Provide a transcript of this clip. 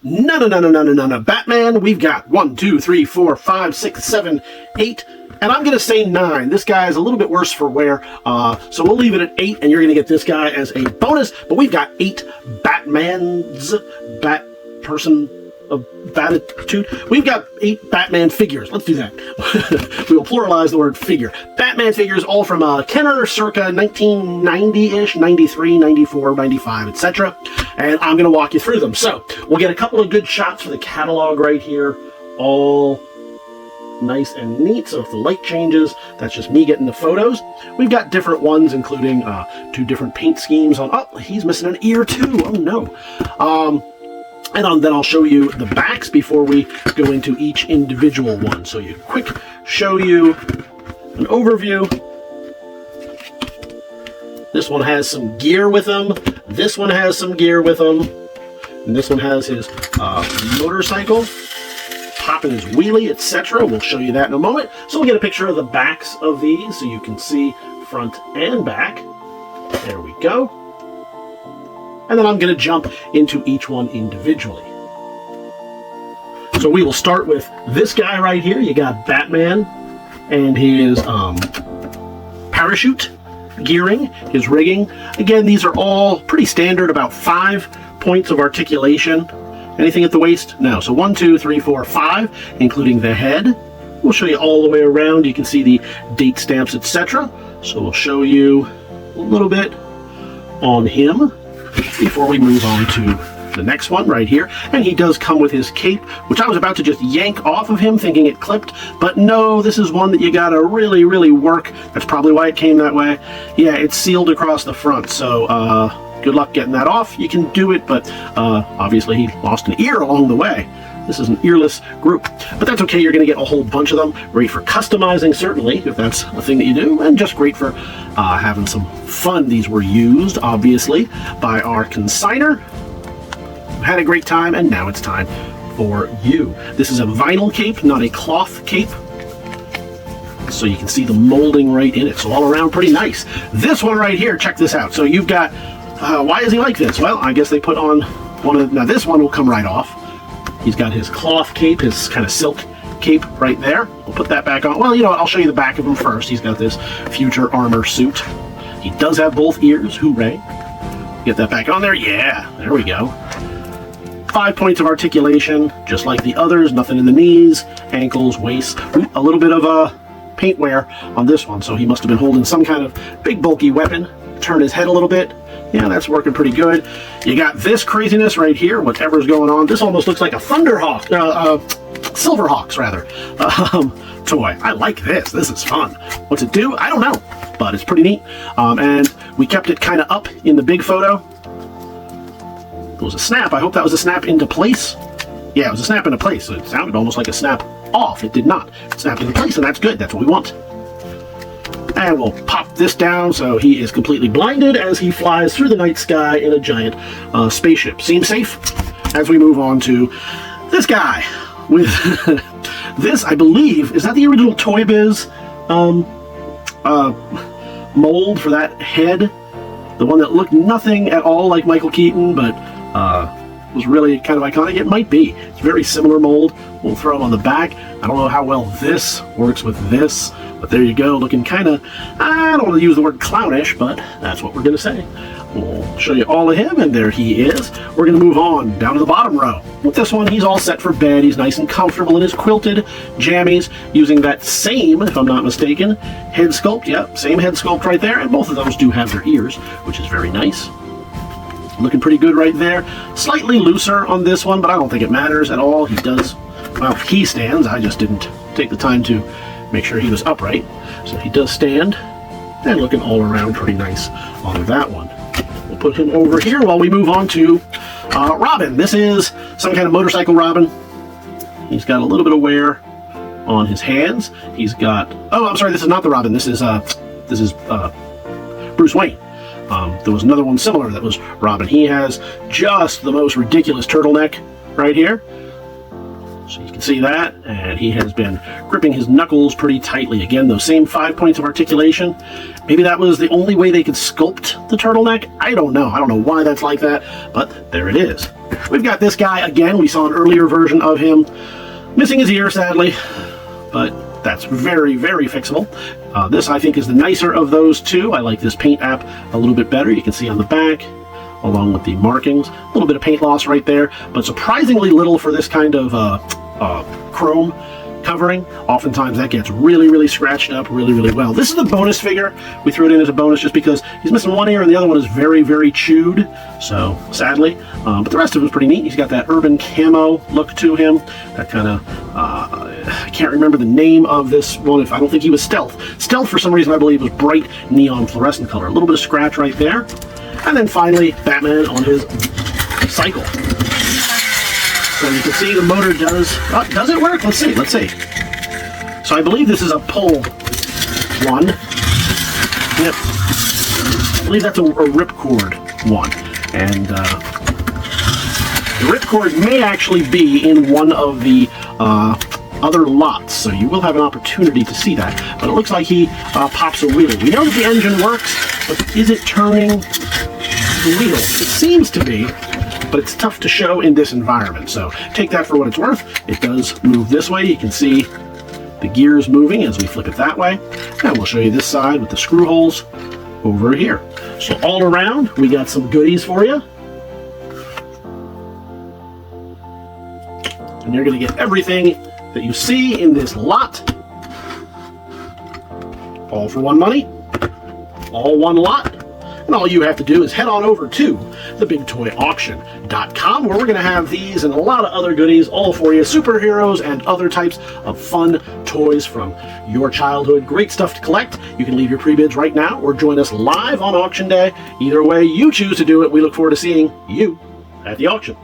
No. Batman, we've got 1, 2, 3, 4, 5, 6, 7, 8, and I'm going to say 9. This guy is a little bit worse for wear, so we'll leave it at 8, and you're going to get this guy as a bonus, but we've got 8 Batmans, Bat-person of Batitude. We've got 8 Batman figures. Let's do that. We will pluralize the word figure. Batman figures, all from Kenner, circa 1990-ish, 93, 94, 95, etc. And I'm going to walk you through them. So, we'll get a couple of good shots for the catalog right here. All nice and neat. So if the light changes, that's just me getting the photos. We've got different ones, including 2 different paint schemes on... Oh, he's missing an ear too. Oh, no. And then I'll show you the backs before we go into each individual one. So you quick show you an overview. This one has some gear with him. This one has some gear with him. And this one has his motorcycle, popping his wheelie, etc. We'll show you that in a moment. So we'll get a picture of the backs of these so you can see front and back. There we go. And then I'm going to jump into each one individually. So we will start with this guy right here. You got Batman and his parachute gearing, his rigging. Again, these are all pretty standard, about 5 points of articulation. Anything at the waist? No. So 1, 2, 3, 4, 5, including the head. We'll show you all the way around. You can see the date stamps, etc. So we'll show you a little bit on him before we move on to the next one right here. And he does come with his cape, which I was about to just yank off of him thinking it clipped, but no, this is one that you gotta really, really work. That's probably why it came that way. Yeah, it's sealed across the front, so good luck getting that off. You can do it, but obviously he lost an ear along the way. This is an earless group, but that's okay. You're going to get a whole bunch of them. Great for customizing, certainly, if that's a thing that you do, and just great for having some fun. These were used, obviously, by our consignor. Had a great time, and now it's time for you. This is a vinyl cape, not a cloth cape, so you can see the molding right in it. So all around, pretty nice. This one right here, check this out. So you've got, why is he like this? Well, I guess they put on one of, now this one will come right off. He's got his cloth cape, his kind of silk cape right there. We'll put that back on. Well, you know what, I'll show you the back of him first. He's got this future armor suit. He does have both ears, hooray. Get that back on there, yeah, there we go. 5 points of articulation, just like the others, nothing in the knees, ankles, waist. Ooh, a little bit of paint wear on this one, so he must have been holding some kind of big bulky weapon. Turn his head a little bit. Yeah, that's working pretty good. You got this craziness right here, whatever's going on. This almost looks like a Thunderhawk, Silverhawks rather, toy. I like this. This is fun. What's it do? I don't know, but it's pretty neat. And we kept it kind of up in the big photo. It was a snap. I hope that was a snap into place. Yeah, it was a snap into place. So it sounded almost like a snap off. It did not. It snapped into place, and that's good. That's what we want. And we'll pop this down so he is completely blinded as he flies through the night sky in a giant spaceship. Seems safe as we move on to this guy with this, I believe, is that the original Toy Biz mold for that head? The one that looked nothing at all like Michael Keaton, but was really kind of iconic. It might be. It's a very similar mold. We'll throw him on the back. I don't know how well this works with this, but there you go, looking kind of, I don't want to use the word clownish, but that's what we're going to say. We'll show you all of him, and there he is. We're going to move on down to the bottom row. With this one, he's all set for bed. He's nice and comfortable in his quilted jammies, using that same, if I'm not mistaken, head sculpt. Yep, same head sculpt right there, and both of those do have their ears, which is very nice. Looking pretty good right there. Slightly looser on this one, but I don't think it matters at all. He does, well, he stands. I just didn't take the time to make sure he was upright. So he does stand, and looking all around pretty nice on that one. We'll put him over here while we move on to Robin. This is some kind of motorcycle Robin. He's got a little bit of wear on his hands. He's got, oh, I'm sorry, this is not the Robin. This is Bruce Wayne. There was another one similar that was Robin. He has just the most ridiculous turtleneck right here. So you can see that, and he has been gripping his knuckles pretty tightly. Again, those same 5 points of articulation. Maybe that was the only way they could sculpt the turtleneck. I don't know. I don't know why that's like that, but there it is. We've got this guy again. We saw an earlier version of him. Missing his ear, sadly, but that's very, very fixable. This, I think, is the nicer of those two. I like this paint app a little bit better. You can see on the back, along with the markings, a little bit of paint loss right there, but surprisingly little for this kind of chrome covering. Oftentimes that gets really, really scratched up really, really well. This is the bonus figure. We threw it in as a bonus just because he's missing one ear and the other one is very, very chewed, so sadly. But the rest of him is pretty neat. He's got that urban camo look to him. That kind of, I can't remember the name of this one. I don't think he was Stealth. Stealth, for some reason, I believe, was bright neon fluorescent color. A little bit of scratch right there. And then finally, Batman on his cycle. So you can see the motor does it work? Let's see. So I believe this is a pull one. Yep. I believe that's a ripcord one. And the ripcord may actually be in one of the other lots, so you will have an opportunity to see that. But it looks like he pops a wheel. We know that the engine works, but is it turning the wheel? It seems to be, but it's tough to show in this environment. So take that for what it's worth. It does move this way. You can see the gears moving as we flip it that way. And we'll show you this side with the screw holes over here. So all around, we got some goodies for you. And you're going to get everything that you see in this lot. All for one money. All one lot. And all you have to do is head on over to TheBigToyAuction.com, where we're going to have these and a lot of other goodies all for you. Superheroes and other types of fun toys from your childhood. Great stuff to collect. You can leave your pre-bids right now or join us live on auction day. Either way you choose to do it, we look forward to seeing you at the auction.